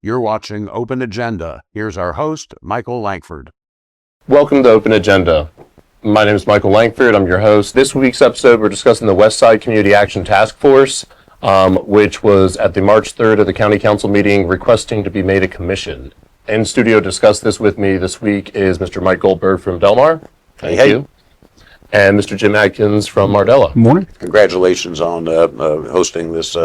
You're watching Open Agenda. Here's our host, Michael Langford. Welcome to Open Agenda. My name is Michael Langford. I'm your host. This week's episode, we're discussing the Westside Community Action Task Force, which was at the March 3rd of the County Council meeting requesting to be made a commission. In studio to discuss this with me this week is Mr. Mike Goldberg from Delmar. Thank you. And Mr. Jim Adkins from Mardella. Morning. Congratulations on hosting this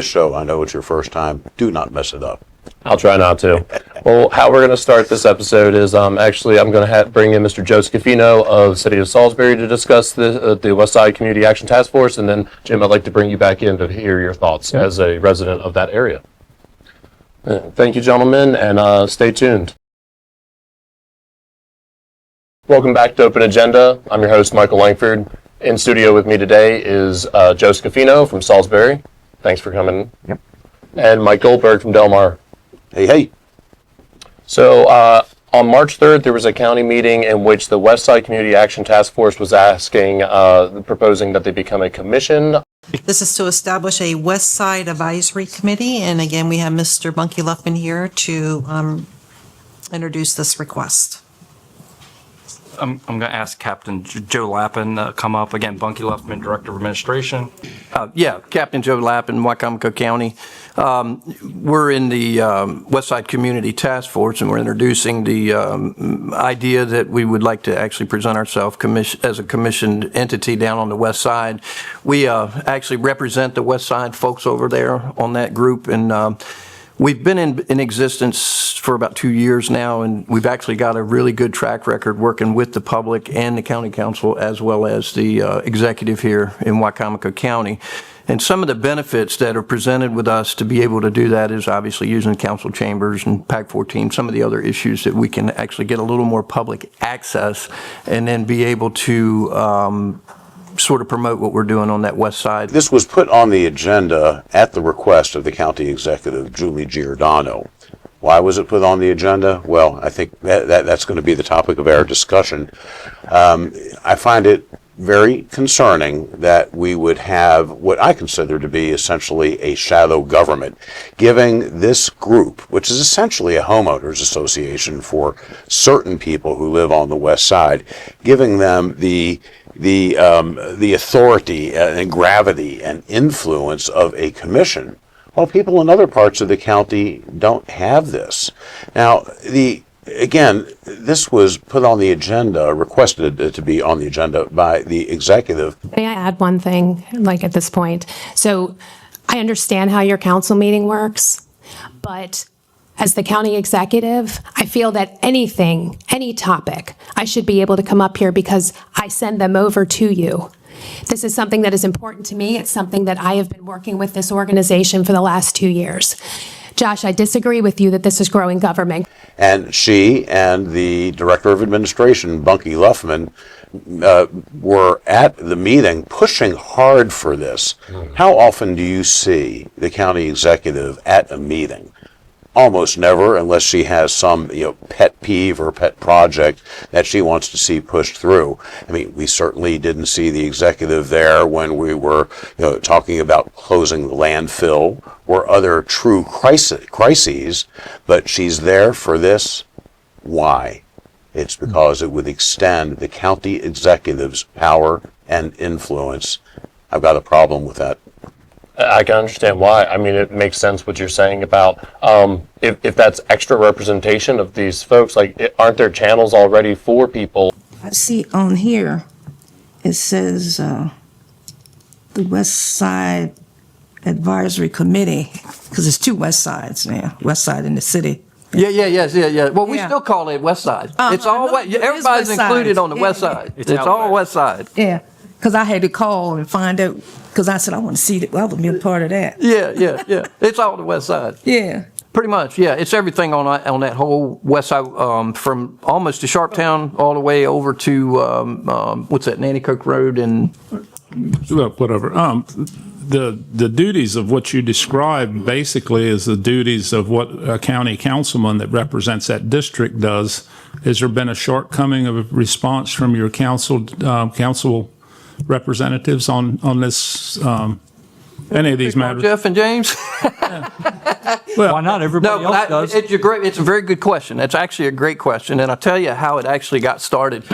show. I know it's your first time. Do not mess it up. I'll try not to. Well, how we're going to start this episode is actually I'm going to bring in Mr. Joe Scafino of the City of Salisbury to discuss the Westside Community Action Task Force, and then Jim, I'd like to bring you back in to hear your thoughts as a resident of that area. Thank you, gentlemen, and stay tuned. Welcome back to Open Agenda. I'm your host, Michael Langford. In studio with me today is Joe Scafino from Salisbury. Thanks for coming. Yep. And Mike Goldberg from Delmar. Hey. So on March 3rd, there was a county meeting in which the Westside Community Action Task Force was proposing that they become a commission. This is to establish a Westside Advisory Committee, and again, we have Mr. Bunky Luffman here to introduce this request. I'm going to ask Captain Joe Lappin to come up. Again, Bunky Luffman, Director of Administration. Captain Joe Lappin, Wycomico County. We're in the Westside Community Task Force, and we're introducing the idea that we would like to actually present ourselves as a commissioned entity down on the West Side. We actually represent the West Side folks over there on that group, and we've been in existence for about 2 years now, and we've actually got a really good track record working with the public and the county council as well as the executive here in Wycomico County. And some of the benefits that are presented with us to be able to do that is obviously using council chambers and PAC 14, some of the other issues that we can actually get a little more public access and then be able to sort of promote what we're doing on that west side. This was put on the agenda at the request of the county executive, Julie Giordano. Why was it put on the agenda? Well, I think that's going to be the topic of our discussion. I find it very concerning that we would have what I consider to be essentially a shadow government, giving this group, which is essentially a homeowners association for certain people who live on the west side, giving them the authority and gravity and influence of a commission, while people in other parts of the county don't have this. Now, this was put on the agenda, requested to be on the agenda by the executive. May I add one thing, at this point? So I understand how your council meeting works, but as the county executive, I feel that any topic, I should be able to come up here because I send them over to you. This is something that is important to me. It's something that I have been working with this organization for the last 2 years. Josh, I disagree with you that this is growing government. And she and the Director of Administration, Bunky Luffman, were at the meeting pushing hard for this. How often do you see the county executive at a meeting? Almost never, unless she has some pet peeve or pet project that she wants to see pushed through. I mean, we certainly didn't see the executive there when we were talking about closing the landfill or other true crises, but she's there for this. Why? It's because it would extend the county executive's power and influence. I've got a problem with that. I can understand why. I mean, it makes sense what you're saying about if that's extra representation of these folks, aren't there channels already for people? I see on here, it says the West Side Advisory Committee, because it's two West Sides now, West Side in the city. Yeah. Well, we still call it West Side. It's all everybody's included on the West Side. It's all West Side. Yeah, because I had to call and find out, because I said I want to see that. I would be a part of that. Yeah. It's all the West Side. Yeah. Pretty much, yeah. It's everything on that whole West Side, from almost to Sharptown all the way over to what's that, Nanticoke Road and whatever. The duties of what you described basically is the duties of what a county councilman that represents that district does. Has there been a shortcoming of a response from your council representatives on this any of these matters? Jeff and James. Why not? Everybody No, else does. it's a very good question. It's actually a great question, and I'll tell you how it actually got started.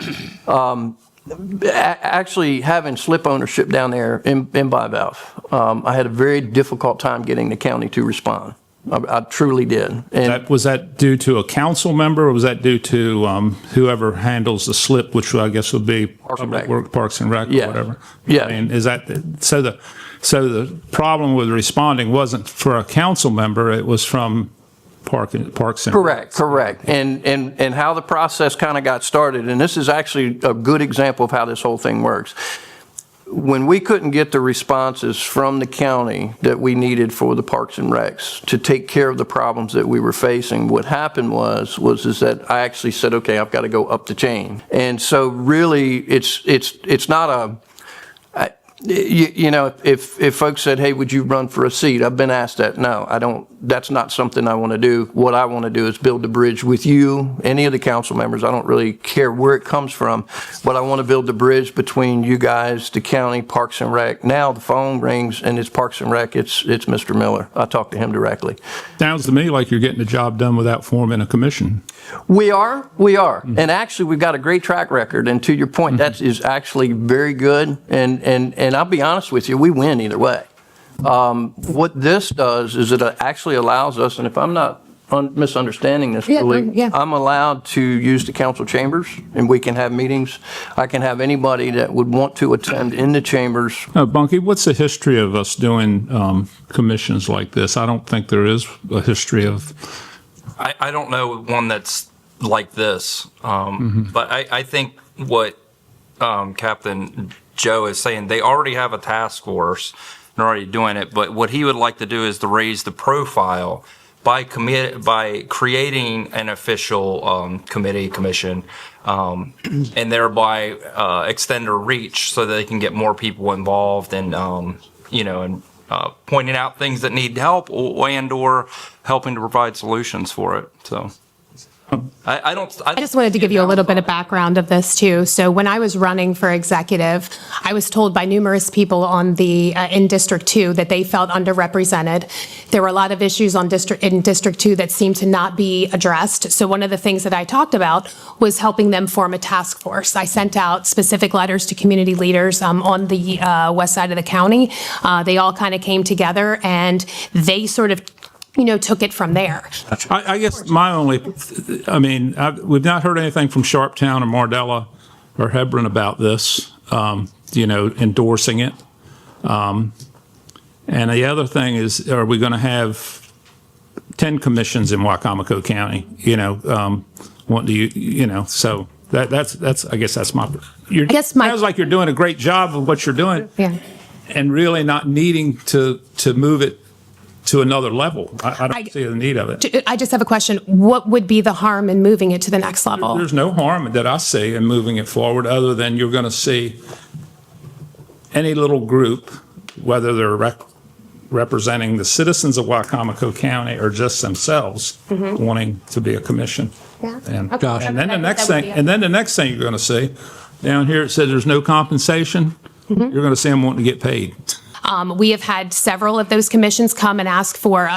Actually having slip ownership down there in bivalve, I had a very difficult time getting the county to respond. I truly did. And Was that due to a council member, or was that due to whoever handles the slip, which I guess would be Parks and Rec, Yeah. or whatever? Yeah. I mean, is that so? The problem with responding wasn't for a council member; it was from Parks and Correct. And how the process kind of got started, and this is actually a good example of how this whole thing works. When we couldn't get the responses from the county that we needed for the Parks and Recs to take care of the problems that we were facing, what happened was that I actually said, okay, I've got to go up the chain. And so really, it's not a, if folks said, hey, would you run for a seat? I've been asked that. No, I don't. That's not something I want to do. What I want to do is build the bridge with you, any of the council members. I don't really care where it comes from, but I want to build the bridge between you guys, the county, Parks and Rec. Now the phone rings and it's Parks and Rec. It's Mr. Miller. I talk to him directly. Sounds to me like you're getting the job done without forming a commission. We are. And actually, we've got a great track record. And to your point, that is actually very good. And I'll be honest with you, we win either way. What this does is it actually allows us, and if I'm not misunderstanding this, I'm allowed to use the council chambers, and we can have meetings. I can have anybody that would want to attend in the chambers. Bunky, what's the history of us doing commissions like this? I don't think there is a history of. I don't know one that's like this, but I think what Captain Joe is saying, they already have a task force and already doing it, but what he would like to do is to raise the profile by creating an official commission, and thereby extend their reach so that they can get more people involved and pointing out things that need help and/or helping to provide solutions for it. So. I just wanted to give you a little bit of background of this too. So when I was running for executive, I was told by numerous people on in District 2 that they felt underrepresented. There were a lot of issues in District 2 that seemed to not be addressed. So one of the things that I talked about was helping them form a task force. I sent out specific letters to community leaders on the west side of the county. They all kind of came together and they sort of took it from there. I guess we've not heard anything from Sharptown or Mardella or Hebron about this, endorsing it. And the other thing is, are we going to have 10 commissions in Wicomico County? What do you so that's I guess that's my. Sounds like you're doing a great job of what you're doing. Yeah. And really not needing to move it to another level. I don't see the need of it. I just have a question. What would be the harm in moving it to the next level? There's no harm that I see in moving it forward, other than you're going to see any little group, whether they're representing the citizens of Wicomico County or just themselves, wanting to be a commission. Yeah. And then the next thing you're going to see down here, it says there's no compensation. You're going to see them wanting to get paid. We have had several of those commissions come and ask for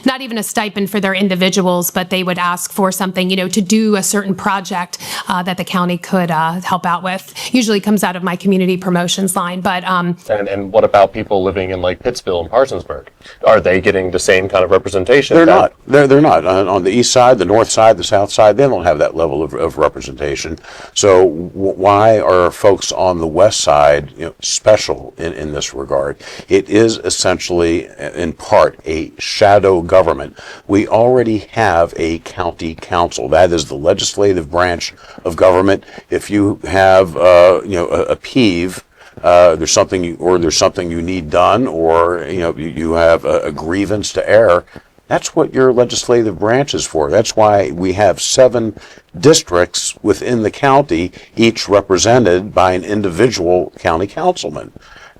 not even a stipend for their individuals, but they would ask for something, to do a certain project that the county could help out with. Usually comes out of my community promotions line, but. And what about people living in like Pittsville and Parsonsburg? Are they getting the same kind of representation? They're not. They're not. On the east side, the north side, the south side, they don't have that level of representation. So why are folks on the west side special in this regard? It is essentially, in part, a shadow government. We already have a county council. That is the legislative branch of government. If you have, a peeve, there's something you need done, or you have a grievance to air. That's what your legislative branch is for. That's why we have 7 districts within the county, each represented by an individual county councilman.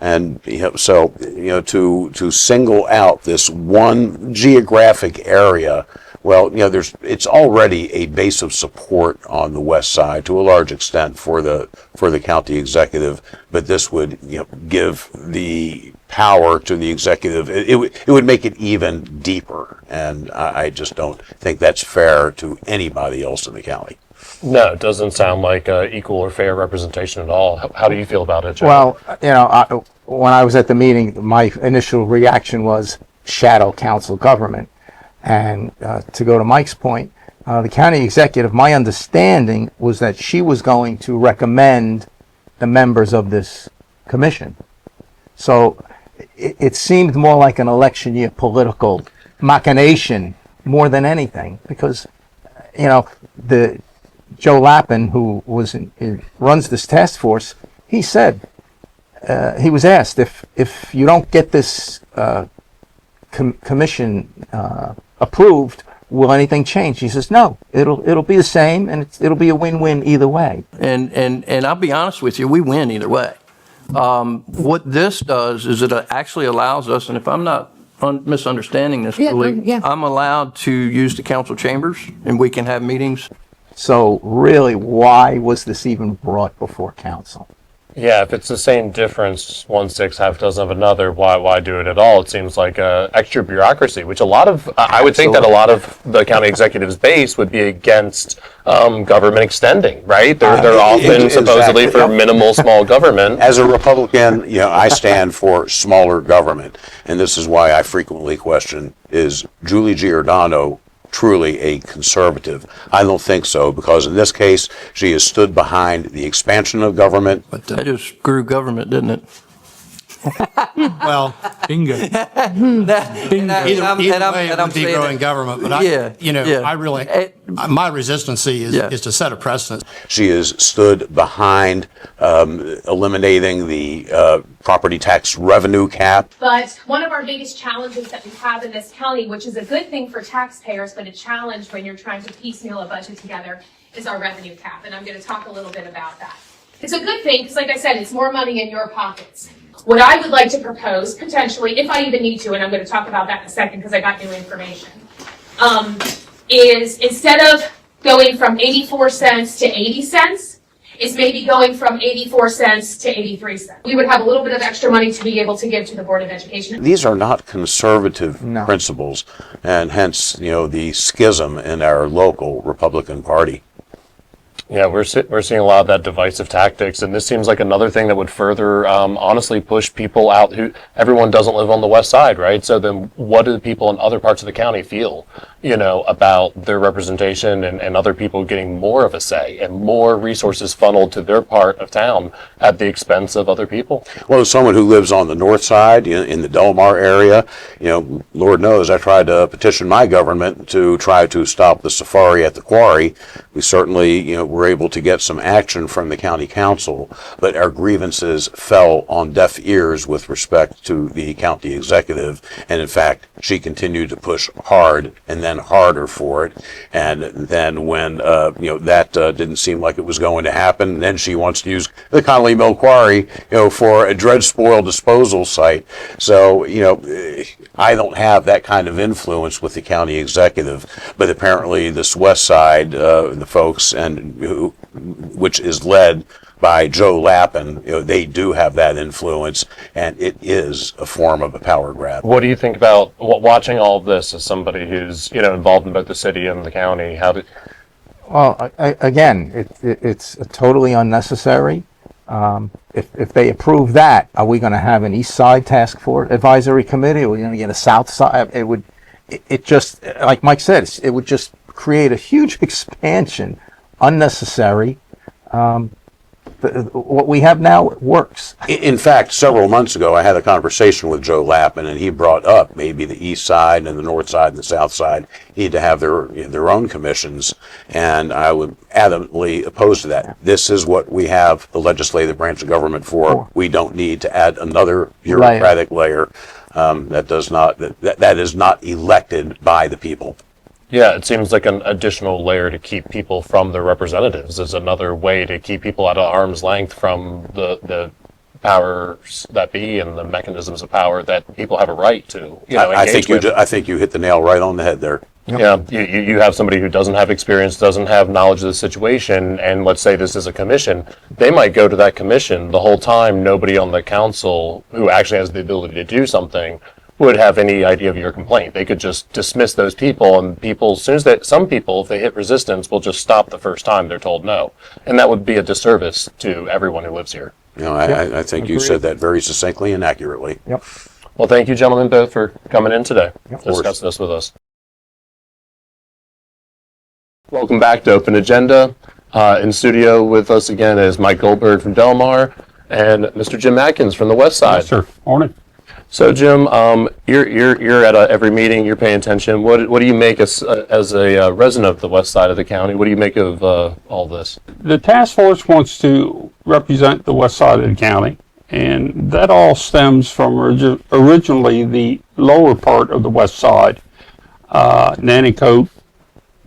And to single out this one geographic area Well, it's already a base of support on the west side to a large extent for the county executive, but this would, give the power to the executive. It would make it even deeper, and I just don't think that's fair to anybody else in the county. No, it doesn't sound like equal or fair representation at all. How do you feel about it, Joe? Well, when I was at the meeting, my initial reaction was shadow council government. And to go to Mike's point, the county executive, my understanding was that she was going to recommend the members of this commission. So it seemed more like an election year political machination more than anything, because, the Joe Lappin, who runs this task force, he said, he was asked if you don't get this commission approved, will anything change? He says, no, it'll be the same, and it'll be a win-win either way. And I'll be honest with you, we win either way. What this does is it actually allows us, and if I'm not misunderstanding this, Julie, yeah. I'm allowed to use the council chambers, and we can have meetings. So really, why was this even brought before council? Yeah, if it's the same difference, 1/6, half dozen of another, why do it at all? It seems like extra bureaucracy, which I would think that a lot of the county executive's base would be against government extending, right? They're often supposedly for minimal small government. As a Republican, I stand for smaller government, and this is why I frequently question, is Julie Giordano truly a conservative? I don't think so, because in this case, she has stood behind the expansion of government. But that just grew government, didn't it? Well, Bingo. either way, it would be growing government. But I really, my resistance is to set a precedent. She has stood behind eliminating the property tax revenue cap. But one of our biggest challenges that we have in this county, which is a good thing for taxpayers, but a challenge when you're trying to piecemeal a budget together, is our revenue cap. And I'm going to talk a little bit about that. It's a good thing because, like I said, it's more money in your pockets. What I would like to propose, potentially, if I even need to, and I'm going to talk about that in a second because I got new information, is instead of going from 84 cents to 80 cents, is maybe going from 84 cents to 83 cents. We would have a little bit of extra money to be able to give to the Board of Education. These are not conservative principles, and hence, the schism in our local Republican Party. Yeah, we're seeing a lot of that divisive tactics, and this seems like another thing that would further, honestly, push people out who, everyone doesn't live on the west side, right? So then what do the people in other parts of the county feel, about their representation and other people getting more of a say and more resources funneled to their part of town at the expense of other people? Well, as someone who lives on the north side, in the Delmar area, Lord knows I tried to petition my government to try to stop the safari at the quarry. We certainly, were able to get some action from the county council, but our grievances fell on deaf ears with respect to the county executive. And in fact, she continued to push hard and then harder for it. And then when, that didn't seem like it was going to happen, then she wants to use the Connolly Mill Quarry, for a dredge spoil disposal site. So, I don't have that kind of influence with the county executive, but apparently this west side, the folks, which is led by Joe Lappin, they do have that influence, and it is a form of a power grab. What do you think about watching all of this as somebody who's involved in both the city and the county? Well, again, it's totally unnecessary. If they approve that, are we going to have an East Side Task Force Advisory Committee? Are we going to get a South Side? It just, like Mike said, it would just create a huge expansion, unnecessary. What we have now works. In fact, several months ago, I had a conversation with Joe Lappin, and he brought up maybe the east side and the north side and the south side need to have their own commissions, and I would adamantly oppose to that. This is what we have the legislative branch of government for. We don't need to add another bureaucratic layer that is not elected by the people. Yeah, it seems like an additional layer to keep people from their representatives is another way to keep people at arm's length from the powers that be and the mechanisms of power that people have a right to. I think you hit the nail right on the head there. Yeah, you have somebody who doesn't have experience, doesn't have knowledge of the situation, and let's say this is a commission, they might go to that commission the whole time. Nobody on the council who actually has the ability to do something would have any idea of your complaint. They could just dismiss those people, and people, as soon as some people, if they hit resistance, will just stop the first time they're told no. And that would be a disservice to everyone who lives here. I think you said that very succinctly and accurately. Yep. Well, thank you, gentlemen, both for coming in today to discuss this with us. Welcome back to Open Agenda. In studio with us again is Mike Goldberg from Del Mar and Mr. Jim Atkins from the Westside. Yes, sir. Morning. So, Jim, you're at every meeting. You're paying attention. What do you make as a resident of the west side of the county? What do you make of all this? The task force wants to represent the west side of the county, and that all stems from originally the lower part of the west side, Nanticoke,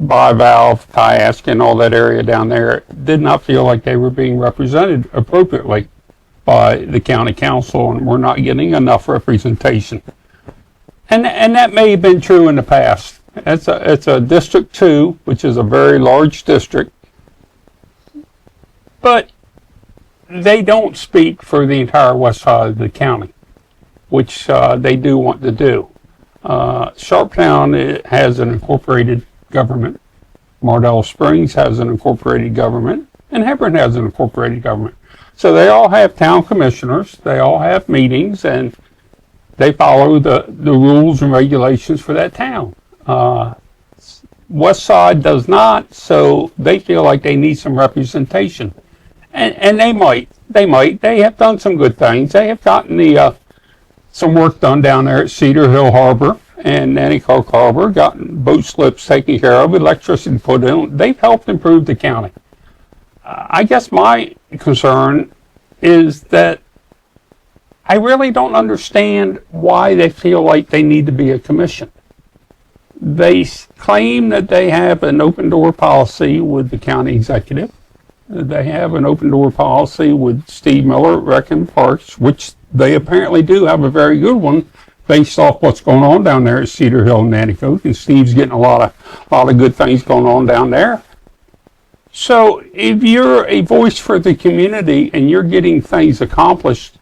Bivalve, Kyask, all that area down there did not feel like they were being represented appropriately by the county council, and we're not getting enough representation. And that may have been true in the past. It's a District 2, which is a very large district, but they don't speak for the entire west side of the county, which they do want to do. Sharptown has an incorporated government. Mardell Springs has an incorporated government, and Hebron has an incorporated government. So they all have town commissioners, they all have meetings, and they follow the rules and regulations for that town. West Side does not, so they feel like they need some representation. And they might. They have done some good things. They have gotten some work done down there at Cedar Hill Harbor and Nanticoke Harbor, gotten boat slips taken care of, electricity put in. They've helped improve the county. I guess my concern is that I really don't understand why they feel like they need to be a commission. They claim that they have an open door policy with the county executive. They have an open door policy with Steve Miller at Rec and Parks, which they apparently do have a very good one based off what's going on down there at Cedar Hill and Nanticoke, and Steve's getting a lot of good things going on down there. So if you're a voice for the community and you're getting things accomplished,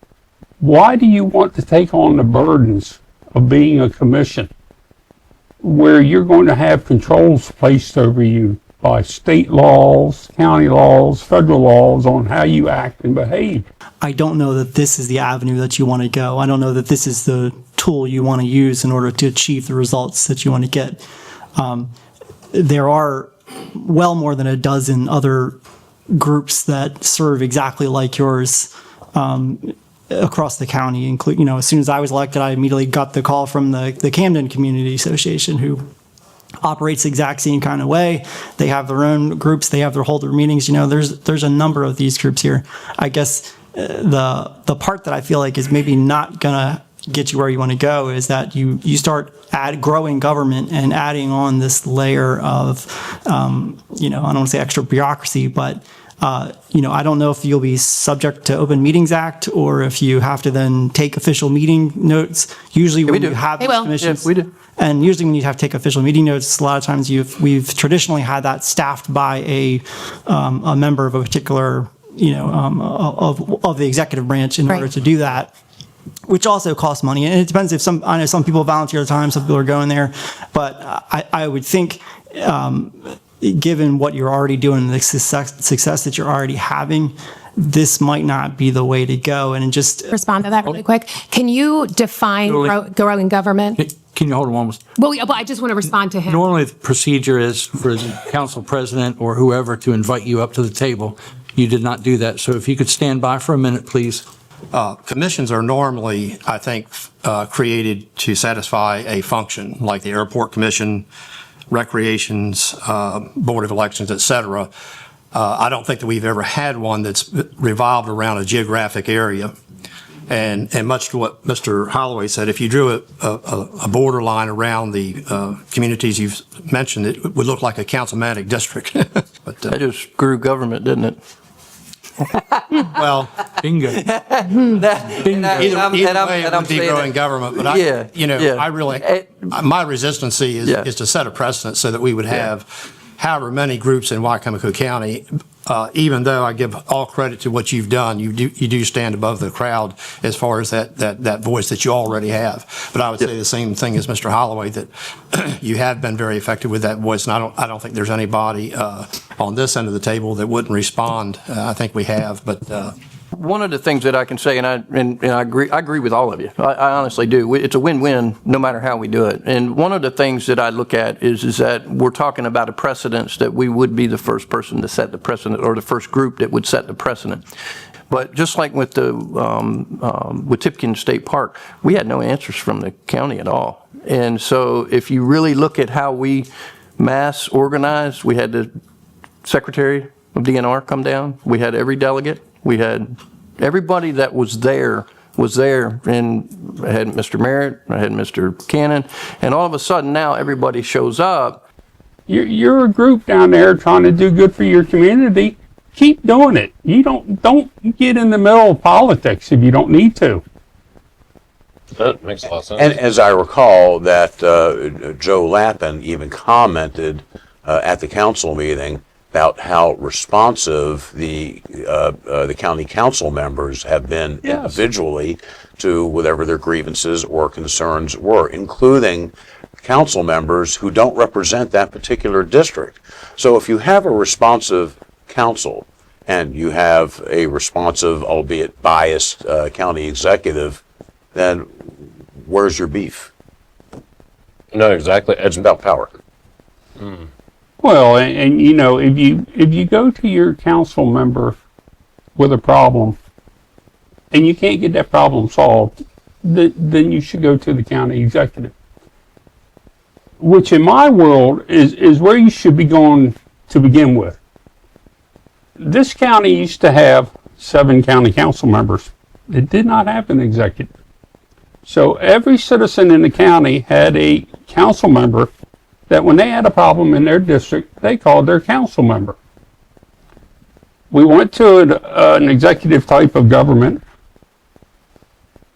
why do you want to take on the burdens of being a commission where you're going to have controls placed over you by state laws, county laws, federal laws on how you act and behave? I don't know that this is the avenue that you want to go. I don't know that this is the tool you want to use in order to achieve the results that you want to get. There are well more than a dozen other groups that serve exactly like yours across the county. Include, as soon as I was elected, I immediately got the call from the Camden Community Association, who operates the exact same kind of way. They have their own groups. They have their holder meetings. There's a number of these groups here. I guess the part that I feel like is maybe not gonna get you where you want to go is that you start growing government and adding on this layer of I don't want to say extra bureaucracy, but I don't know if you'll be subject to Open Meetings Act or if you have to then take official meeting notes. Usually when you have these commissions, we do. And usually when you have to take official meeting notes, a lot of times we've traditionally had that staffed by a member of a particular of the executive branch in order to do that, which also costs money. And it depends if I know some people volunteer the time, some people are going there, but I would think given what you're already doing, the success that you're already having, this might not be the way to go. And just respond to that really quick. Can you define growing government? Can you hold on one moment? Well, I just want to respond to him. Normally, the procedure is for the council president or whoever to invite you up to the table. You did not do that. So if you could stand by for a minute, please. Commissions are normally, I think, created to satisfy a function, like the Airport Commission, Recreations, Board of Elections, et cetera. I don't think that we've ever had one that's revolved around a geographic area. And much to what Mr. Holloway said, if you drew a borderline around the communities you've mentioned, it would look like a councilmanic district. But that just grew government, didn't it? Well, Bingo. either way, it would be growing government, but I really, my resistance is to set a precedent so that we would have however many groups in Wycomico County, even though I give all credit to what you've done, you do stand above the crowd as far as that voice that you already have. But I would say the same thing as Mr. Holloway, that you have been very effective with that voice, and I don't think there's anybody on this end of the table that wouldn't respond. I think we have, but. One of the things that I can say, and I agree with all of you. I honestly do. It's a win-win no matter how we do it. And one of the things that I look at is that we're talking about a precedence that we would be the first person to set the precedent, or the first group that would set the precedent. But just like with the with Tipton State Park, we had no answers from the county at all. And so if you really look at how we mass organized, we had the Secretary of DNR come down. We had every delegate. We had everybody that was there, and I had Mr. Merritt, I had Mr. Cannon, and all of a sudden now everybody shows up. You're a group down there trying to do good for your community. Keep doing it. You don't get in the middle of politics if you don't need to. That makes a lot of sense. And as I recall, that Joe Lappin even commented at the council meeting about how responsive the county council members have been individually to whatever their grievances or concerns were, including council members who don't represent that particular district. So if you have a responsive council and you have a responsive, albeit biased, county executive, then where's your beef? No, exactly. It's about power. Well, and you know, if you go to your council member with a problem and you can't get that problem solved, then you should go to the county executive. Which in my world is where you should be going to begin with. This county used to have 7 county council members. It did not have an executive. So every citizen in the county had a council member that when they had a problem in their district, they called their council member. We went to an executive type of government.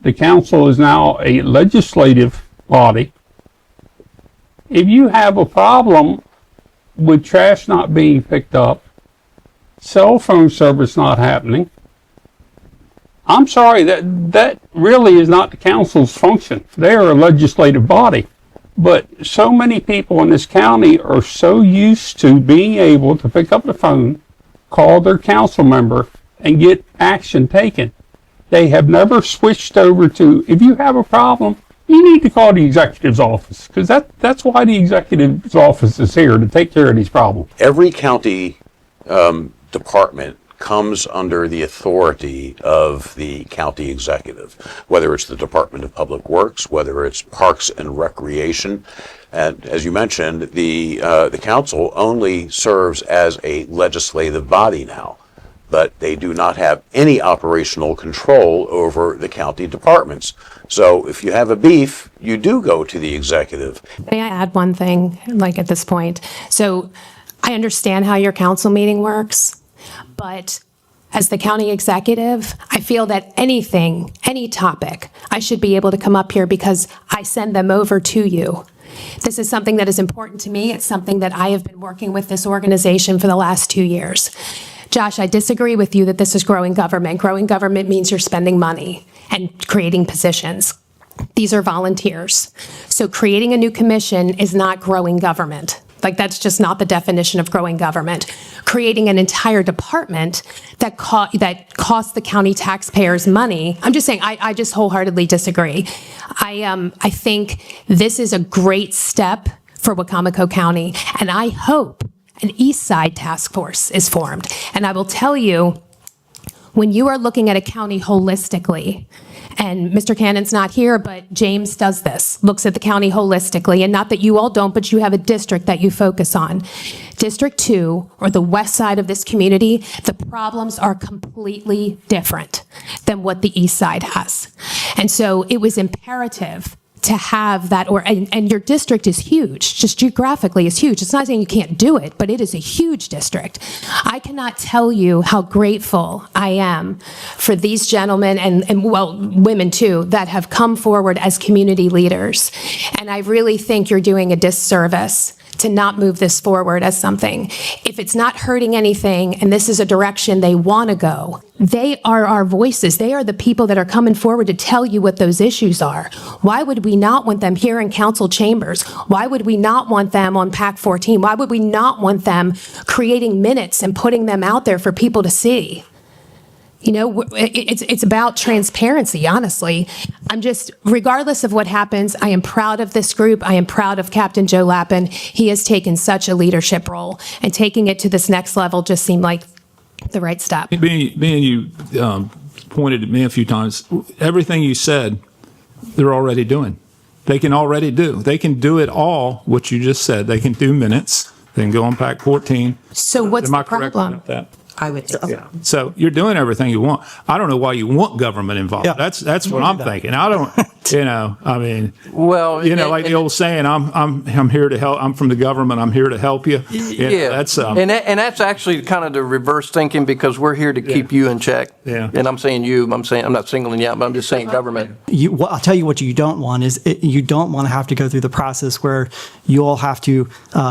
The council is now a legislative body. If you have a problem with trash not being picked up, cell phone service not happening, I'm sorry, that really is not the council's function. They are a legislative body. But so many people in this county are so used to being able to pick up the phone, call their council member, and get action taken. They have never switched over to, if you have a problem, you need to call the executive's office, because that's why the executive's office is here, to take care of these problems. Every county department comes under the authority of the county executive, whether it's the Department of Public Works, whether it's Parks and Recreation. And as you mentioned, the council only serves as a legislative body now, but they do not have any operational control over the county departments. So if you have a beef, you do go to the executive. May I add one thing, like at this point? So I understand how your council meeting works, but as the county executive, I feel that anything, any topic, I should be able to come up here because I send them over to you. This is something that is important to me. It's something that I have been working with this organization for the last 2 years. Josh, I disagree with you that this is growing government. Growing government means you're spending money and creating positions. These are volunteers. So creating a new commission is not growing government. Like, that's just not the definition of growing government. Creating an entire department that costs the county taxpayers money. I'm just saying, I just wholeheartedly disagree. I think this is a great step for Wicomico County, and I hope an Eastside task force is formed. And I will tell you, when you are looking at a county holistically, and Mr. Cannon's not here, but James does this, looks at the county holistically, and not that you all don't, but you have a district that you focus on. District 2, or the west side of this community, the problems are completely different than what the east side has. And so it was imperative to have that, and your district is huge, just geographically is huge. It's not saying you can't do it, but it is a huge district. I cannot tell you how grateful I am for these gentlemen and well, women too, that have come forward as community leaders. And I really think you're doing a disservice to not move this forward as something. If it's not hurting anything and this is a direction they want to go, they are our voices. They are the people that are coming forward to tell you what those issues are. Why would we not want them here in council chambers? Why would we not want them on PAC 14? Why would we not want them creating minutes and putting them out there for people to see? You know, it's about transparency, honestly. I'm just, regardless of what happens, I am proud of this group. I am proud of Captain Joe Lappin. He has taken such a leadership role, and taking it to this next level just seemed like the right step. Being you pointed at me a few times, everything you said, they're already doing. They can already do. They can do it all, what you just said. They can do minutes. They can go on PAC 14. So what's Am I the correct problem? about that? I would think so. So you're doing everything you want. I don't know why you want government involved. Yeah. That's what I'm thinking. I don't, I mean, Well, like the old saying, I'm here to help. I'm from the government. I'm here to help you. Yeah, That's, and that's actually kind of the reverse thinking, because we're here to keep you in check. Yeah. And I'm saying you, I'm not singling you out, but I'm just saying government. I'll tell you what you don't want is you don't want to have to go through the process where you all have to,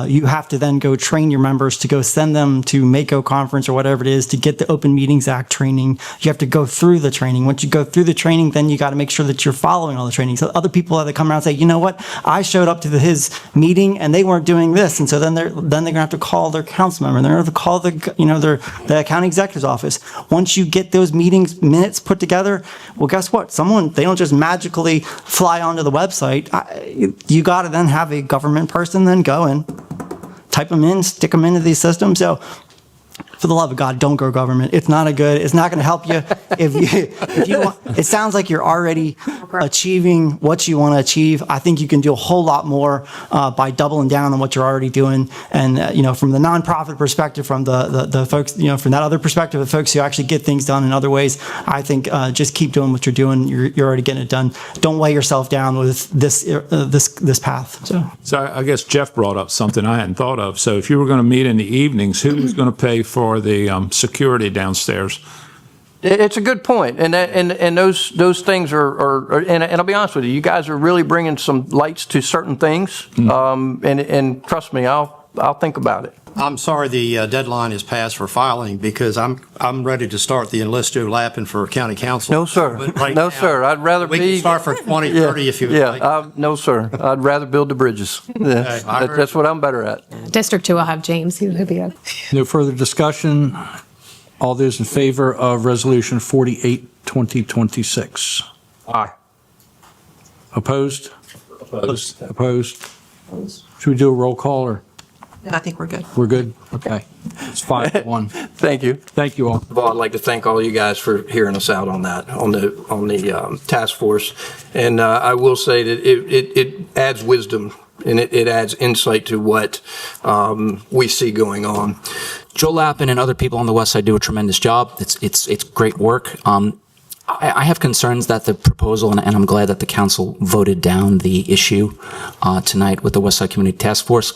you have to then go train your members to go send them to Mako conference or whatever it is to get the Open Meetings Act training. You have to go through the training. Once you go through the training, then you got to make sure that you're following all the training. So other people that come around and say, you know what, I showed up to his meeting and they weren't doing this, and so then they're gonna have to call their council member. They're gonna have to call the county executive's office. Once you get those meetings minutes put together, well, guess what? They don't just magically fly onto the website. You got to then have a government person then go and type them in, stick them into these systems. So, for the love of God, don't go government. It's not it's not going to help you. If you want, it sounds like you're already achieving what you want to achieve. I think you can do a whole lot more by doubling down on what you're already doing. And, from the nonprofit perspective, from the folks, from that other perspective, the folks who actually get things done in other ways, I think just keep doing what you're doing. You're already getting it done. Don't weigh yourself down with this path. So I guess Jeff brought up something I hadn't thought of. So if you were going to meet in the evenings, who was going to pay for the security downstairs? It's a good point, and those things are and I'll be honest with you, you guys are really bringing some lights to certain things, and trust me, I'll think about it. I'm sorry the deadline is passed for filing, because I'm ready to start the Enlist Joe Lappin for county council. No, sir. But right No, now, sir. I'd rather we be. can start for 2030 if you would like. No, sir. I'd rather build the bridges. Yeah, that's what I'm better at. District 2 will have James, who will be a. No further discussion. All those in favor of Resolution 48, 2026? Aye. Opposed? Opposed. Opposed? Should we do a roll call, or I think we're good. we're good? Okay. It's 5-1. Thank you. Thank you all. Well, I'd like to thank all you guys for hearing us out on that, on the task force. And I will say that it adds wisdom, and it adds insight to what we see going on. Joe Lappin and other people on the West Side do a tremendous job. It's great work. I have concerns that the proposal, and I'm glad that the council voted down the issue tonight with the West Side Community Task Force.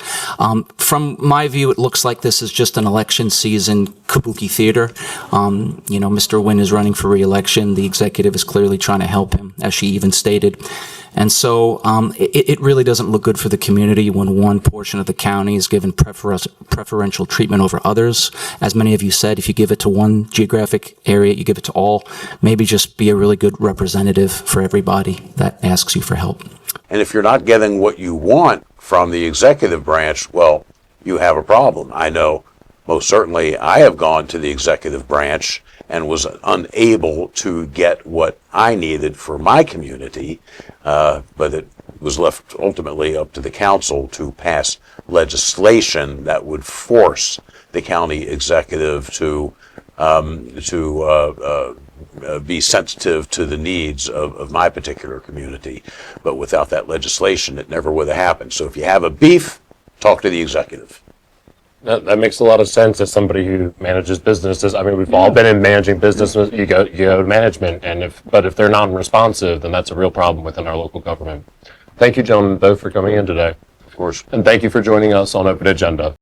From my view, it looks like this is just an election season kabuki theater. Mr. Wynn is running for re-election. The executive is clearly trying to help him, as she even stated. And so it really doesn't look good for the community when one portion of the county is given preferential treatment over others. As many of you said, if you give it to one geographic area, you give it to all. Maybe just be a really good representative for everybody that asks you for help. And if you're not getting what you want from the executive branch, well, you have a problem. I know most certainly I have gone to the executive branch and was unable to get what I needed for my community, but it was left ultimately up to the council to pass legislation that would force the county executive to be sensitive to the needs of my particular community. But without that legislation, it never would have happened. So if you have a beef, talk to the executive. That makes a lot of sense as somebody who manages businesses. I mean, we've all been in managing businesses. You go to management, and if they're non-responsive, then that's a real problem within our local government. Thank you, gentlemen, both for coming in today. Of course. And thank you for joining us on Open Agenda.